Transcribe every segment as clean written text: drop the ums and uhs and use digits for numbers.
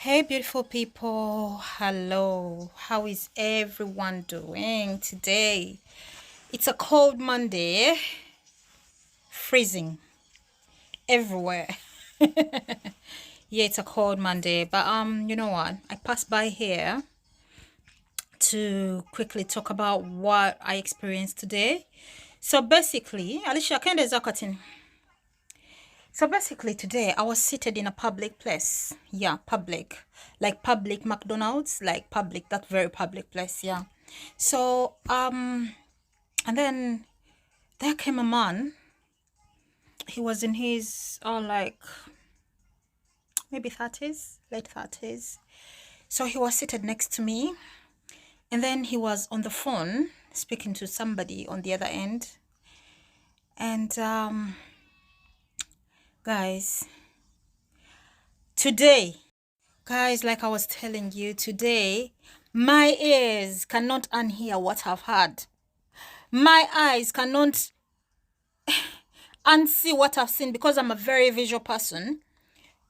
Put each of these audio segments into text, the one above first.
Hey, beautiful people. Hello. How is everyone doing today? It's a cold Monday, freezing everywhere. Yeah, it's a cold Monday, but you know what? I passed by here to quickly talk about what I experienced today. So basically, Alicia Kende Zakatin. So basically, today I was seated in a public place. Yeah, public. Like public McDonald's, like public, that very public place. Yeah. So, and then there came a man. He was in his, like, maybe 30s, late 30s. So he was seated next to me. And then he was on the phone speaking to somebody on the other end. And, guys, today, guys, like I was telling you today, my ears cannot unhear what I've heard. My eyes cannot unsee what I've seen because I'm a very visual person.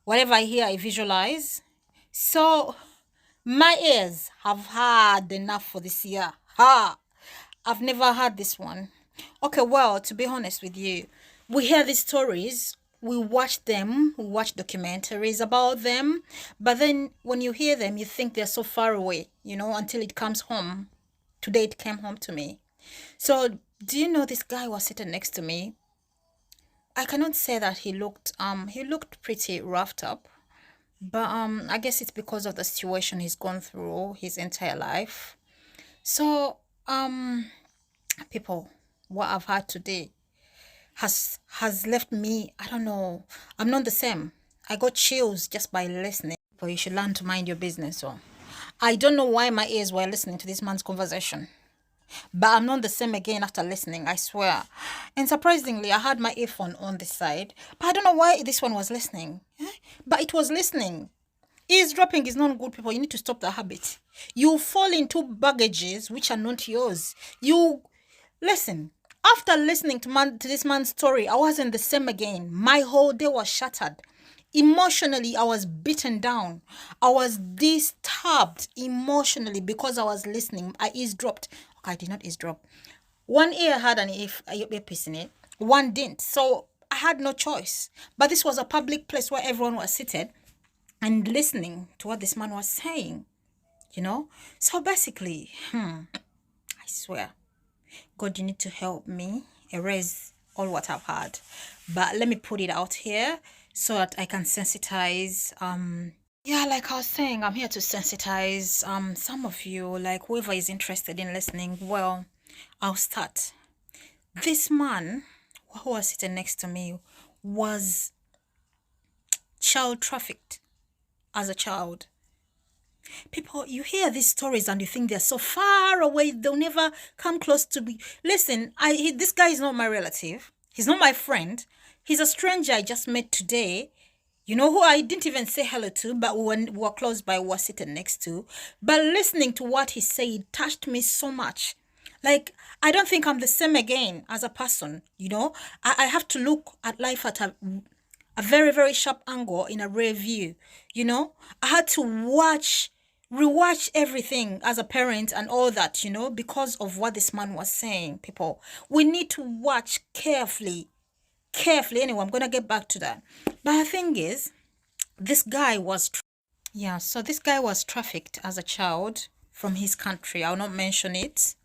Whatever I hear, I visualize. So my ears have had enough for this year. Ha! I've never heard this one. Okay, well, to be honest with you, we hear these stories, we watch them, we watch documentaries about them, but then when you hear them, you think they're so far away, until it comes home. Today it came home to me. So, do you know this guy was sitting next to me? I cannot say that he looked pretty roughed up, but I guess it's because of the situation he's gone through his entire life. So, people, what I've had today has left me, I don't know, I'm not the same. I got chills just by listening. But you should learn to mind your business. So I don't know why my ears were listening to this man's conversation, but I'm not the same again after listening, I swear. And surprisingly, I had my earphone on this side, but I don't know why this one was listening. But it was listening. Eavesdropping is not good, people. You need to stop the habit. You fall into baggages which are not yours. You listen. After listening to this man's story, I wasn't the same again. My whole day was shattered. Emotionally, I was beaten down. I was disturbed emotionally because I was listening. I eavesdropped. Okay, I did not eavesdrop. One ear had an earpiece in it, one didn't. So I had no choice. But this was a public place where everyone was seated and listening to what this man was saying, you know? So basically, I swear, God, you need to help me erase all what I've had. But let me put it out here so that I can sensitize. Yeah, like I was saying, I'm here to sensitize some of you, like whoever is interested in listening. Well, I'll start. This man who was sitting next to me was child trafficked as a child. People, you hear these stories and you think they're so far away, they'll never come close to me. Listen, this guy is not my relative. He's not my friend. He's a stranger I just met today. You know who I didn't even say hello to, but when we were close by, we were sitting next to. But listening to what he said touched me so much. Like, I don't think I'm the same again as a person, I have to look at life at a very, very sharp angle in a rear view, I had to rewatch everything as a parent and all that, because of what this man was saying. People, we need to watch carefully. Anyway, I'm gonna get back to that. But the thing is, this guy was yeah, so this guy was trafficked as a child from his country. I'll not mention it,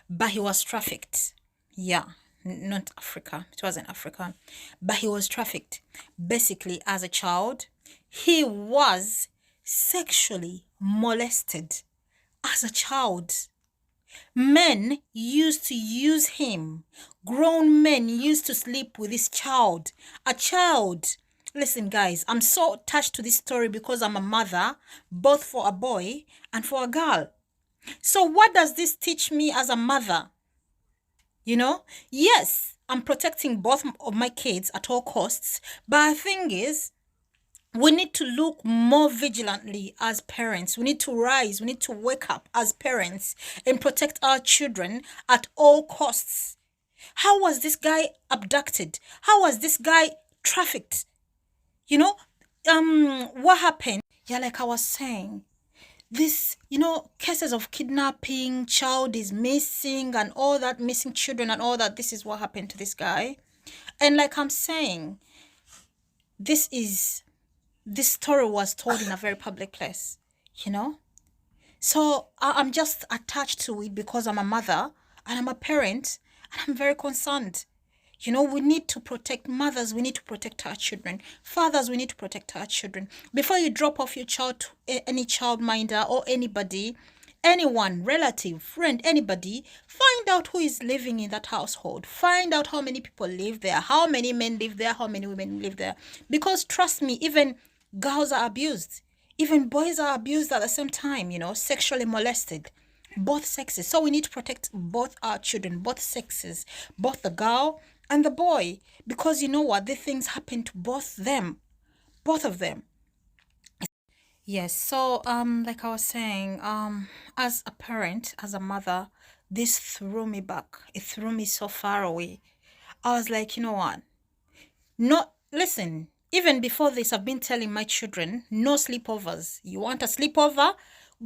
but he was trafficked. Yeah, not Africa. It wasn't Africa, but he was trafficked. Basically, as a child, he was sexually molested as a child. Men used to use him. Grown men used to sleep with this child. A child. Listen, guys, I'm so attached to this story because I'm a mother, both for a boy and for a girl. So what does this teach me as a mother? Yes, I'm protecting both of my kids at all costs. But the thing is, we need to look more vigilantly as parents. We need to rise. We need to wake up as parents and protect our children at all costs. How was this guy abducted? How was this guy trafficked? What happened? Yeah, like I was saying, this, cases of kidnapping, child is missing, and all that, missing children, and all that. This is what happened to this guy. And like I'm saying, this is this story was told in a very public place, you know? So I'm just attached to it because I'm a mother and I'm a parent and I'm very concerned. We need to protect mothers, we need to protect our children. Fathers, we need to protect our children. Before you drop off your child to any childminder or anybody, anyone, relative, friend, anybody, find out who is living in that household. Find out how many people live there, how many men live there, how many women live there. Because trust me, even girls are abused. Even boys are abused at the same time, sexually molested. Both sexes. So we need to protect both our children, both sexes, both the girl and the boy. Because you know what? These things happen to both them. Both of them. Yes, so like I was saying, as a parent, as a mother, this threw me back. It threw me so far away. I was like, you know what? No, listen, even before this, I've been telling my children, no sleepovers. You want a sleepover?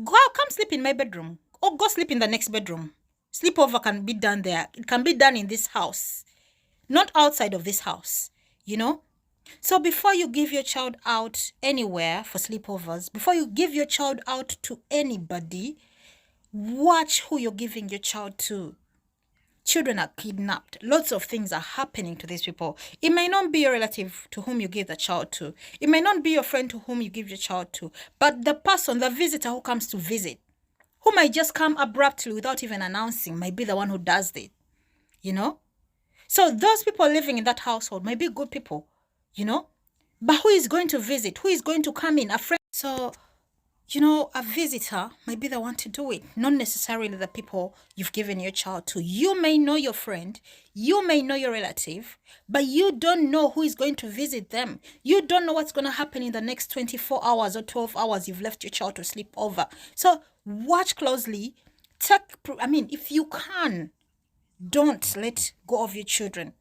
Come sleep in my bedroom. Or go sleep in the next bedroom. Sleepover can be done there. It can be done in this house, not outside of this house, you know? So before you give your child out anywhere for sleepovers, before you give your child out to anybody, watch who you're giving your child to. Children are kidnapped. Lots of things are happening to these people. It may not be your relative to whom you give the child to. It may not be your friend to whom you give your child to. But the person, the visitor who comes to visit, who might just come abruptly without even announcing, might be the one who does it. So those people living in that household might be good people, But who is going to visit? Who is going to come in? A friend. So a visitor might be the one to do it, not necessarily the people you've given your child to. You may know your friend, you may know your relative, but you don't know who is going to visit them. You don't know what's going to happen in the next 24 hours or 12 hours you've left your child to sleep over. So watch closely. If you can, don't let go of your children.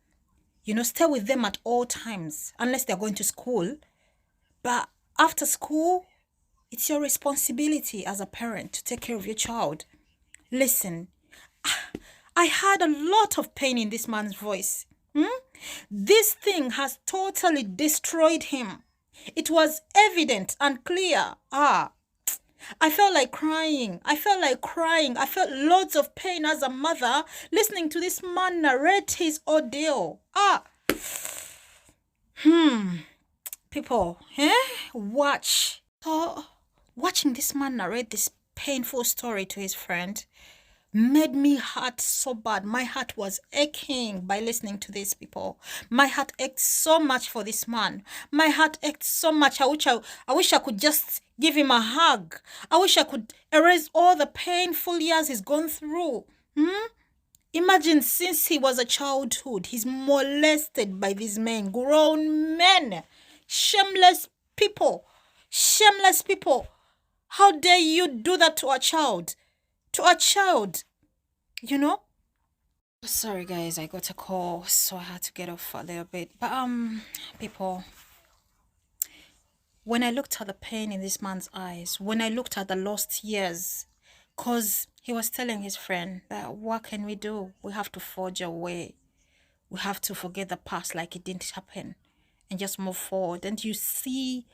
Stay with them at all times, unless they're going to school. But after school, it's your responsibility as a parent to take care of your child. Listen, I had a lot of pain in this man's voice. This thing has totally destroyed him. It was evident and clear. I felt like crying. I felt loads of pain as a mother listening to this man narrate his ordeal. People, watch. So, watching this man narrate this painful story to his friend made me hurt so bad. My heart was aching by listening to these people. My heart ached so much for this man. My heart ached so much. I wish I could just give him a hug. I wish I could erase all the painful years he's gone through. Imagine, since he was a childhood, he's molested by these men, grown men, shameless people. Shameless people. How dare you do that to a child? To a child, Sorry guys, I got a call, so I had to get off for a little bit. But people, when I looked at the pain in this man's eyes, when I looked at the lost years, cause he was telling his friend that what can we do? We have to forge a way. We have to forget the past like it didn't happen and just move forward. And you see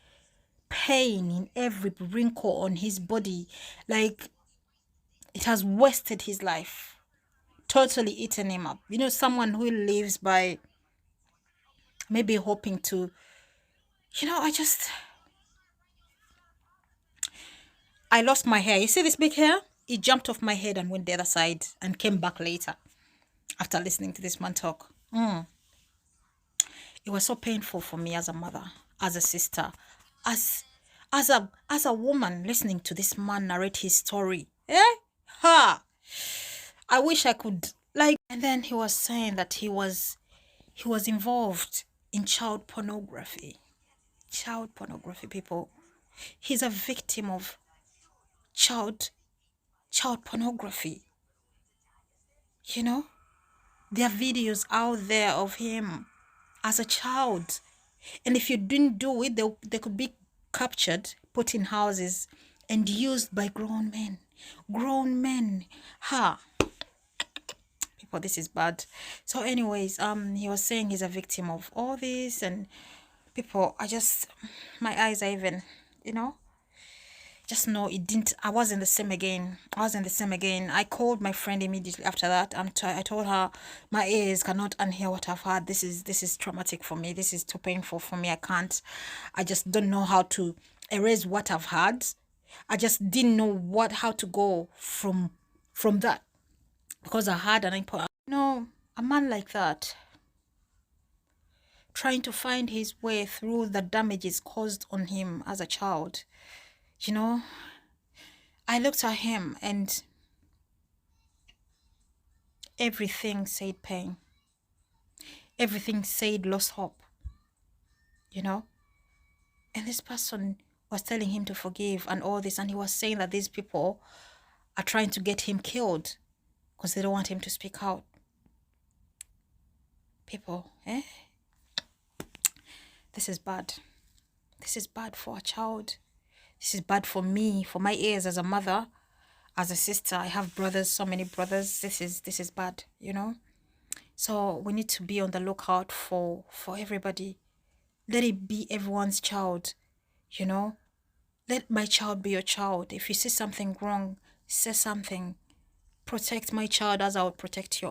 pain in every wrinkle on his body, like it has wasted his life, totally eaten him up. Someone who lives by maybe hoping to, I lost my hair. You see this big hair? It jumped off my head and went the other side and came back later after listening to this man talk. It was so painful for me as a mother, as a sister, as a woman listening to this man narrate his story. I wish I could and then he was saying that he was involved in child pornography. Child pornography, people. He's a victim of child pornography. There are videos out there of him as a child. And if you didn't do it, they could be captured, put in houses and used by grown men. Grown men. Ha. People, this is bad. So anyways, he was saying he's a victim of all this, and people, my eyes are even, just know it didn't. I wasn't the same again. I called my friend immediately after that. I told her my ears cannot unhear what I've had. This is traumatic for me. This is too painful for me. I just don't know how to erase what I've had. I just didn't know how to go from that, because I had an important, a man like that trying to find his way through the damages caused on him as a child. I looked at him and everything said pain. Everything said lost hope, And this person was telling him to forgive and all this. And he was saying that these people are trying to get him killed because they don't want him to speak out. People, This is bad. This is bad for a child. This is bad for me, for my ears as a mother, as a sister. I have brothers, so many brothers. This is bad, So we need to be on the lookout for everybody. Let it be everyone's child, Let my child be your child. If you see something wrong, say something. Protect my child as I would protect yours.